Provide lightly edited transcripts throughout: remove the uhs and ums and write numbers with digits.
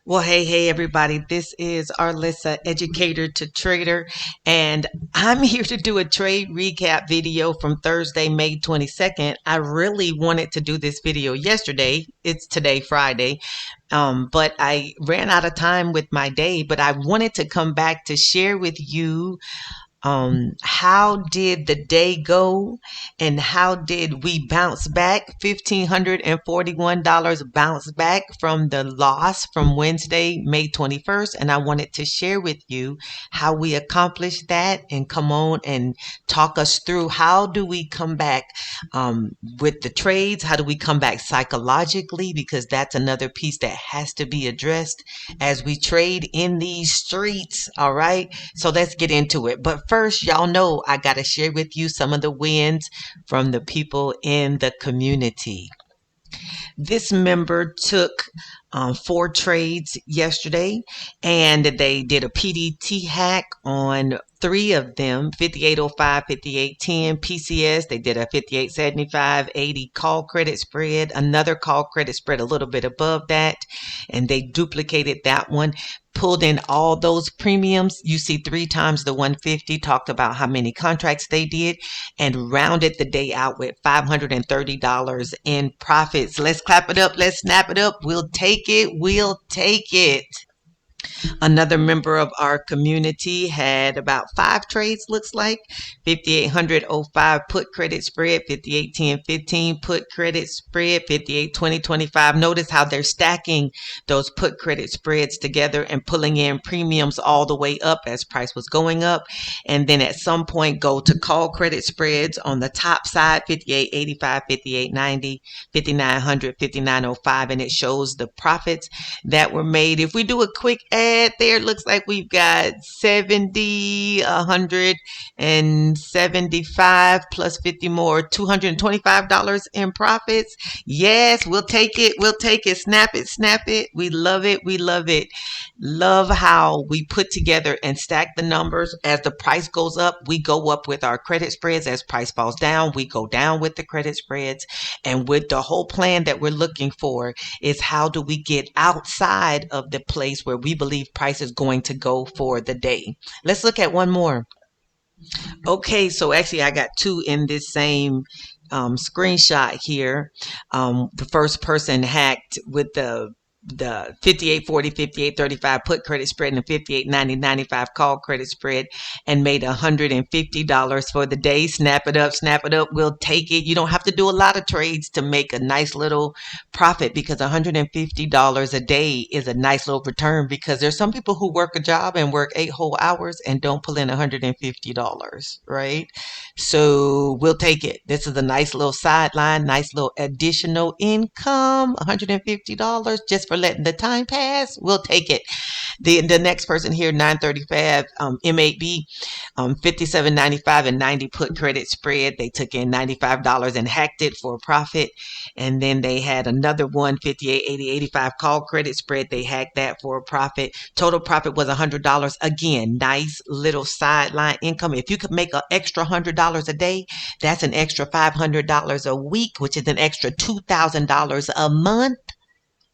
Well, hey, everybody. This is Arlissa, educator to trader, and I'm here to do a trade recap video from Thursday, May 22nd. I really wanted to do this video yesterday. It's today, Friday, but I ran out of time with my day, but I wanted to come back to share with you how did the day go and how did we bounce back? $1,541 bounce back from the loss from Wednesday, May 21st. And I wanted to share with you how we accomplished that and come on and talk us through how do we come back with the trades? How do we come back psychologically? Because that's another piece that has to be addressed as we trade in these streets. All right. So let's get into it. But first, y'all know I got to share with you some of the wins from the people in the community. This member took 4 trades yesterday and they did a PDT hack on 3 of them: 5805, 5810 PCS. They did a 5875, 80 call credit spread, another call credit spread a little bit above that, and they duplicated that one, pulled in all those premiums. You see 3 times the 150, talked about how many contracts they did, and rounded the day out with $530 in profits. Let's clap it up. Let's snap it up. We'll take it. We'll take it. Another member of our community had about 5 trades, looks like. 5800.05 put credit spread, 5810.15 put credit spread, 5820.25. Notice how they're stacking those put credit spreads together and pulling in premiums all the way up as price was going up. And then at some point go to call credit spreads on the top side: 5885, 5890, 5900, 5905, and it shows the profits that were made. If we do a quick add there, it looks like we've got 70, 175 plus 50 more, $225 in profits. Yes, we'll take it. We'll take it. Snap it, snap it. We love it. We love it. Love how we put together and stack the numbers. As the price goes up, we go up with our credit spreads. As price falls down, we go down with the credit spreads. And with the whole plan that we're looking for is how do we get outside of the place where we believe price is going to go for the day. Let's look at one more. Okay, so actually I got 2 in this same screenshot here. The first person hacked with the 5840, 5835 put credit spread and the 5890, 95 call credit spread, and made $150 for the day. Snap it up, snap it up. We'll take it. You don't have to do a lot of trades to make a nice little profit, because $150 a day is a nice little return, because there's some people who work a job and work 8 whole hours and don't pull in $150, right? So we'll take it. This is a nice little sideline, nice little additional income. $150 just for letting the time pass. We'll take it. The next person here, 935 M8B, 57.95 and 90 put credit spread. They took in $95 and hacked it for a profit. And then they had another one, 58.80, 85 call credit spread. They hacked that for a profit. Total profit was $100. Again, nice little sideline income. If you could make an extra $100 a day, that's an extra $500 a week, which is an extra $2,000 a month.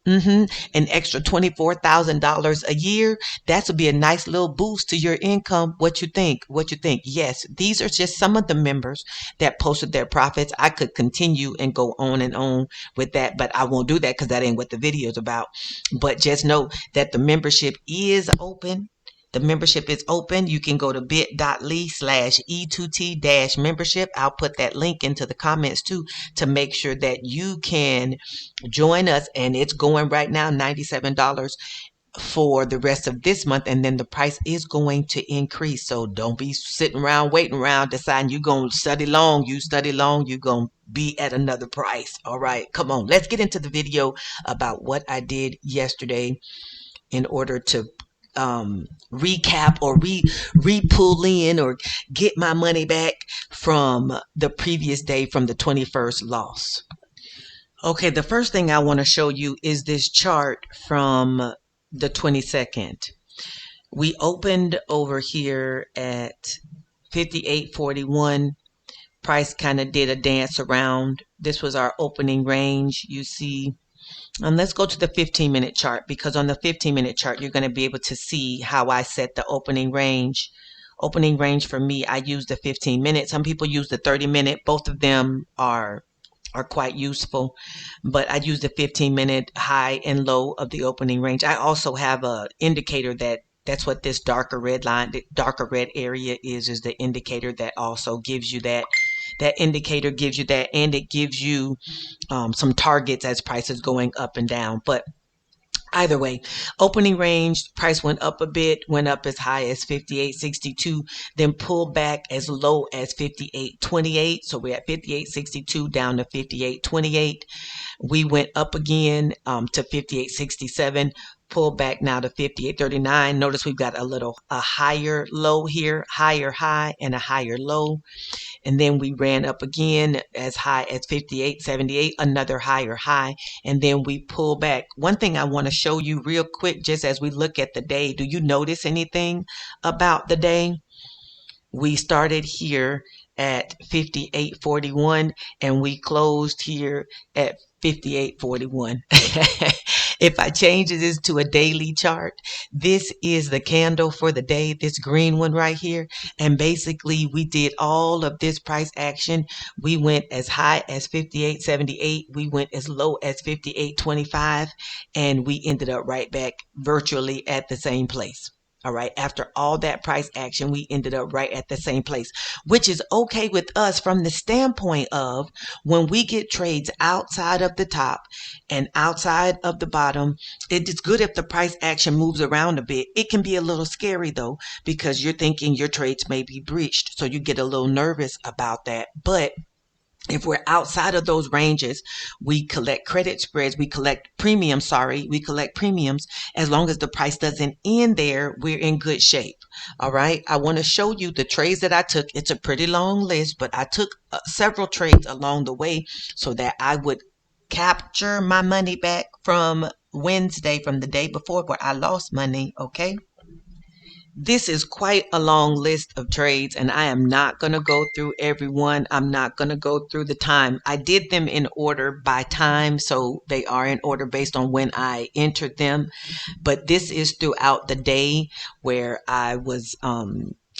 An extra $24,000 a year. That would be a nice little boost to your income. What you think? What you think? Yes, these are just some of the members that posted their profits. I could continue and go on and on with that, but I won't do that because that ain't what the video is about. But just know that the membership is open. The membership is open. You can go to bit.ly/E2T-membership. I'll put that link into the comments too, to make sure that you can join us. And it's going right now, $97 for the rest of this month. And then the price is going to increase. So don't be sitting around, waiting around, deciding you're going to study long. You study long, you're going to be at another price. All right, come on. Let's get into the video about what I did yesterday in order to recap or re-pull in or get my money back from the previous day, from the 21st loss. Okay, the first thing I want to show you is this chart from the 22nd. We opened over here at 58.41. Price kind of did a dance around. This was our opening range. You see And let's go to the 15-minute chart, because on the 15-minute chart, you're going to be able to see how I set the opening range. Opening range for me, I use the 15-minute. Some people use the 30-minute. Both of them are quite useful, but I use the 15-minute high and low of the opening range. I also have a indicator that's what this darker red line, the darker red area is the indicator that also gives you that. That indicator gives you that, and it gives you some targets as prices going up and down. But either way, opening range, price went up a bit, went up as high as 58.62, then pulled back as low as 58.28. So we're at 58.62 down to 58.28. We went up again to 58.67. Pull back now to 58.39. Notice we've got a higher low here, higher high and a higher low. And then we ran up again as high as 58.78, another higher high, and then we pull back. One thing I want to show you real quick, just as we look at the day, do you notice anything about the day? We started here at 58.41 and we closed here at 58.41. If I change this to a daily chart, this is the candle for the day, this green one right here. And basically we did all of this price action. We went as high as 58.78. We went as low as 58.25, and we ended up right back virtually at the same place. All right. After all that price action, we ended up right at the same place, which is okay with us from the standpoint of when we get trades outside of the top and outside of the bottom. It's good if the price action moves around a bit. It can be a little scary though, because you're thinking your trades may be breached. So you get a little nervous about that. But if we're outside of those ranges, we collect credit spreads, we collect premiums, as long as the price doesn't end there, we're in good shape. All right. I want to show you the trades that I took. It's a pretty long list, but I took several trades along the way so that I would capture my money back from Wednesday, from the day before where I lost money. Okay. This is quite a long list of trades, and I am not going to go through every one. I'm not going to go through the time. I did them in order by time, so they are in order based on when I entered them. But this is throughout the day where I was,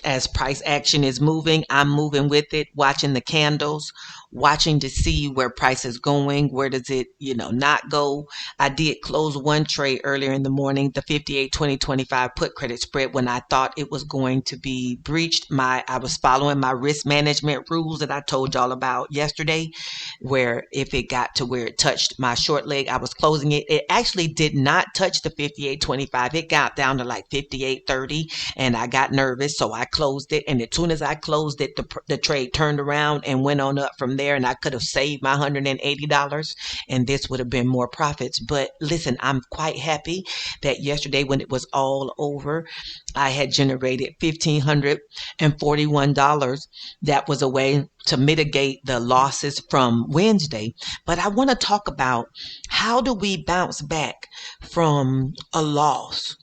as price action is moving, I'm moving with it, watching the candles, watching to see where price is going, where does it, not go. I did close one trade earlier in the morning, the 58.20.25 put credit spread, when I thought it was going to be breached. I was following my risk management rules that I told y'all about yesterday, where if it got to where it touched my short leg, I was closing it. It actually did not touch the 58.25. It got down to like 58.30 and I got nervous, so I closed it. And as soon as I closed it, the trade turned around and went on up from there, and I could have saved my $180 and this would have been more profits. But listen, I'm quite happy that yesterday when it was all over, I had generated $1,541. That was a way to mitigate the losses from Wednesday. But I want to talk about, how do we bounce back from a loss?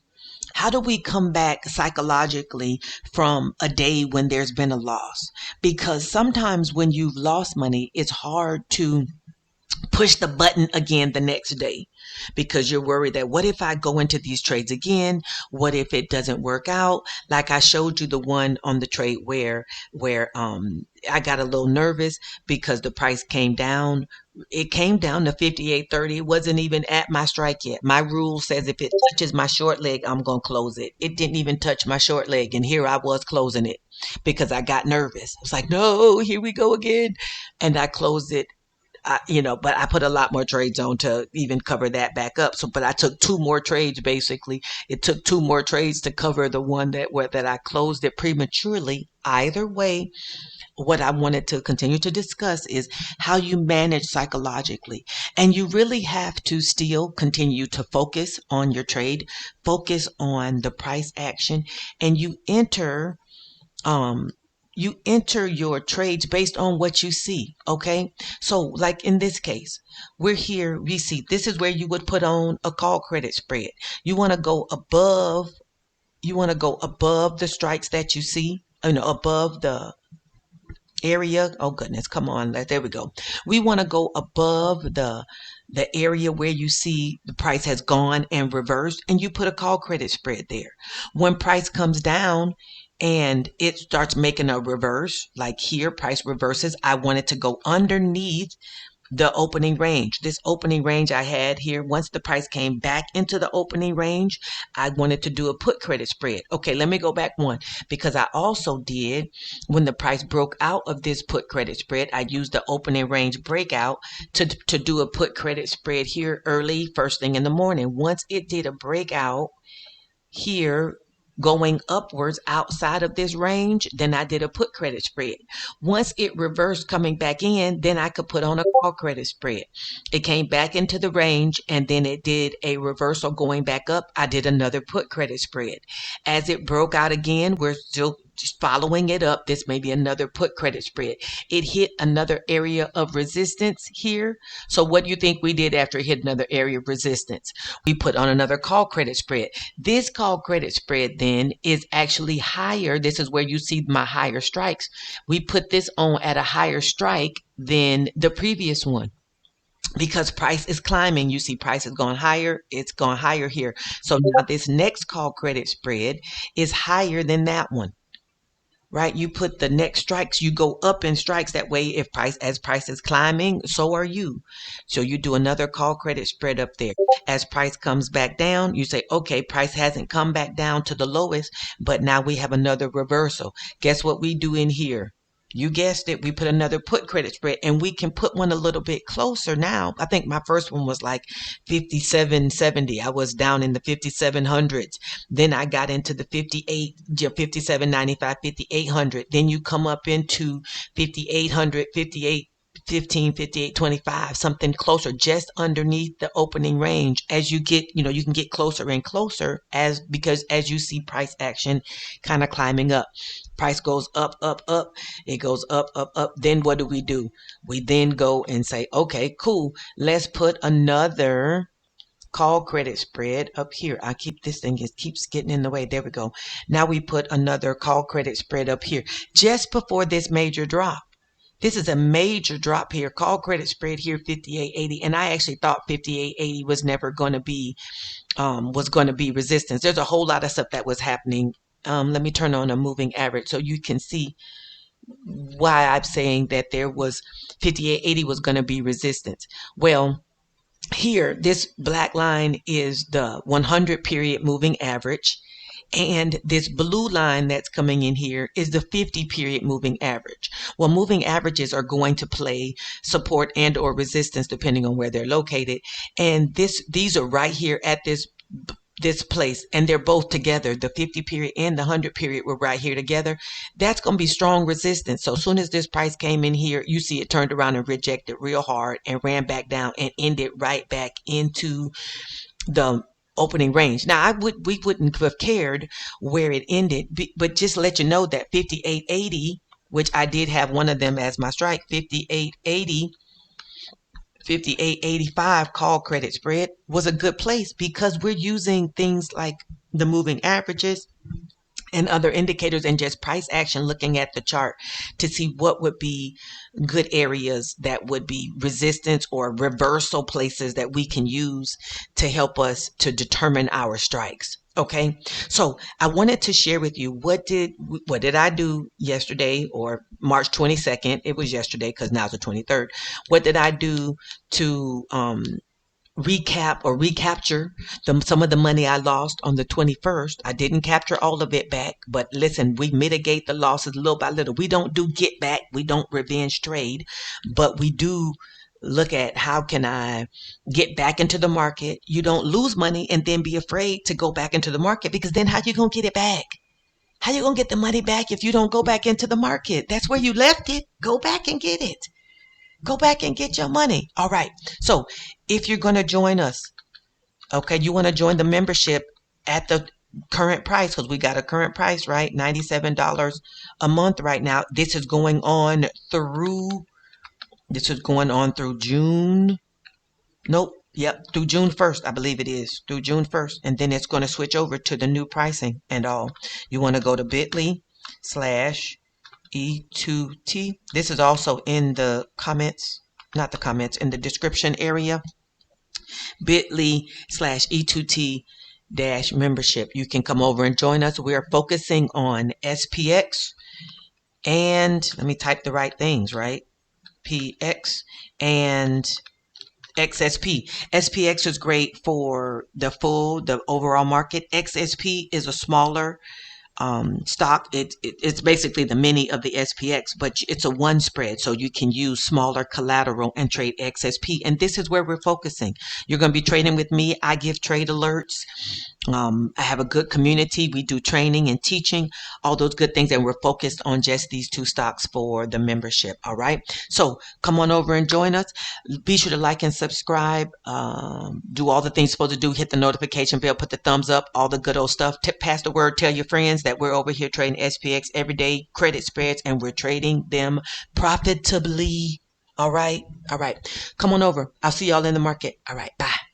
How do we come back psychologically from a day when there's been a loss? Because sometimes when you've lost money, it's hard to push the button again the next day, because you're worried that, what if I go into these trades again? What if it doesn't work out? Like I showed you the one on the trade where I got a little nervous because the price came down. It came down to 58.30. It wasn't even at my strike yet. My rule says if it touches my short leg, I'm going to close it. It didn't even touch my short leg, and here I was closing it because I got nervous. I was like, no, here we go again. And I closed it. But I put a lot more trades on to even cover that back up. So, but I took two more trades basically. It took two more trades to cover the one that I closed it prematurely. Either way, what I wanted to continue to discuss is how you manage psychologically. And you really have to still continue to focus on your trade, focus on the price action, and you enter your trades based on what you see. Okay. So like in this case, we're here, we see this is where you would put on a call credit spread. You want to go above the strikes that you see, above the area. Oh goodness, come on, there we go. We want to go above the the area where you see the price has gone and reversed, and you put a call credit spread there. When price comes down and it starts making a reverse, like here, price reverses, I want it to go underneath the opening range. This opening range I had here, once the price came back into the opening range, I wanted to do a put credit spread. Okay, let me go back one, because I also did, when the price broke out of this put credit spread, I used the opening range breakout to do a put credit spread here early, first thing in the morning. Once it did a breakout here going upwards outside of this range, then I did a put credit spread. Once it reversed coming back in, then I could put on a call credit spread. It came back into the range and then it did a reversal going back up. I did another put credit spread. As it broke out again, we're still just following it up. This may be another put credit spread. It hit another area of resistance here. So what do you think we did after it hit another area of resistance? We put on another call credit spread. This call credit spread then is actually higher. This is where you see my higher strikes. We put this on at a higher strike than the previous one, because price is climbing. You see price has gone higher. It's gone higher here. So now this next call credit spread is higher than that one. Right? You put the next strikes, you go up in strikes. That way, if as price is climbing, so are you. So you do another call credit spread up there. As price comes back down, you say, okay, price hasn't come back down to the lowest, but now we have another reversal. Guess what we do in here? You guessed it. We put another put credit spread, and we can put one a little bit closer now. I think my first one was like 57.70. I was down in the 5700s. Then I got into the 57.95, 5800. Then you come up into 5800, 58.15, 58.25, something closer, just underneath the opening range. As you get, you can get closer and closer because as you see price action kind of climbing up. Price goes up, up, up. It goes up, up, up. Then what do? We then go and say, okay, cool. Let's put another call credit spread up here. I keep this thing, it keeps getting in the way. There we go. Now we put another call credit spread up here just before this major drop. This is a major drop here. Call credit spread here, 58.80. And I actually thought 58.80 was never going to be resistance. There's a whole lot of stuff that was happening. Let me turn on a moving average so you can see why I'm saying that there was 58.80 was going to be resistance. Well, here, this black line is the 100 period moving average. And this blue line that's coming in here is the 50 period moving average. Well, moving averages are going to play support and or resistance depending on where they're located. And these are right here at this place, and they're both together. The 50 period and the 100 period were right here together. That's going to be strong resistance. So as soon as this price came in here, you see it turned around and rejected real hard and ran back down and ended right back into the opening range. Now, we wouldn't have cared where it ended, but just let you know that 58.80, which I did have one of them as my strike, 58.80, 58.85 call credit spread was a good place, because we're using things like the moving averages and other indicators and just price action, looking at the chart to see what would be good areas that would be resistance or reversal places that we can use to help us to determine our strikes. Okay, so I wanted to share with you what did I do yesterday, or March 22nd. It was yesterday because now it's the 23rd. What did I do to recap or recapture some of the money I lost on the 21st? I didn't capture all of it back, but listen, we mitigate the losses little by little. We don't do get back. We don't revenge trade, but we do look at how can I get back into the market. You don't lose money and then be afraid to go back into the market, because then how you going to get it back? How you going to get the money back if you don't go back into the market? That's where you left it. Go back and get it. Go back and get your money. All right. So if you're going to join us, okay, you want to join the membership at the current price, because we got a current price, right? $97 a month right now. This is going on through June. Nope. Yep. Through June 1st, I believe it is. Through June 1st. And then it's going to switch over to the new pricing and all. You want to go to bit.ly/E2T. This is also in the comments, not the comments, in the description area. bit.ly/E2T dash membership. You can come over and join us. We are focusing on SPX and let me type the right things, right? PX and XSP. SPX is great for the overall market. XSP is a smaller stock. It's basically the mini of the SPX, but it's a one spread, so you can use smaller collateral and trade XSP. And this is where we're focusing. You're going to be trading with me. I give trade alerts. I have a good community. We do training and teaching, all those good things, and we're focused on just these two stocks for the membership. All right. So come on over and join us. Be sure to like and subscribe. Do all the things you're supposed to do. Hit the notification bell. Put the thumbs up. All the good old stuff. Pass the word. Tell your friends that we're over here trading SPX everyday credit spreads, and we're trading them profitably. All right. All right. Come on over. I'll see y'all in the market. All right. Bye.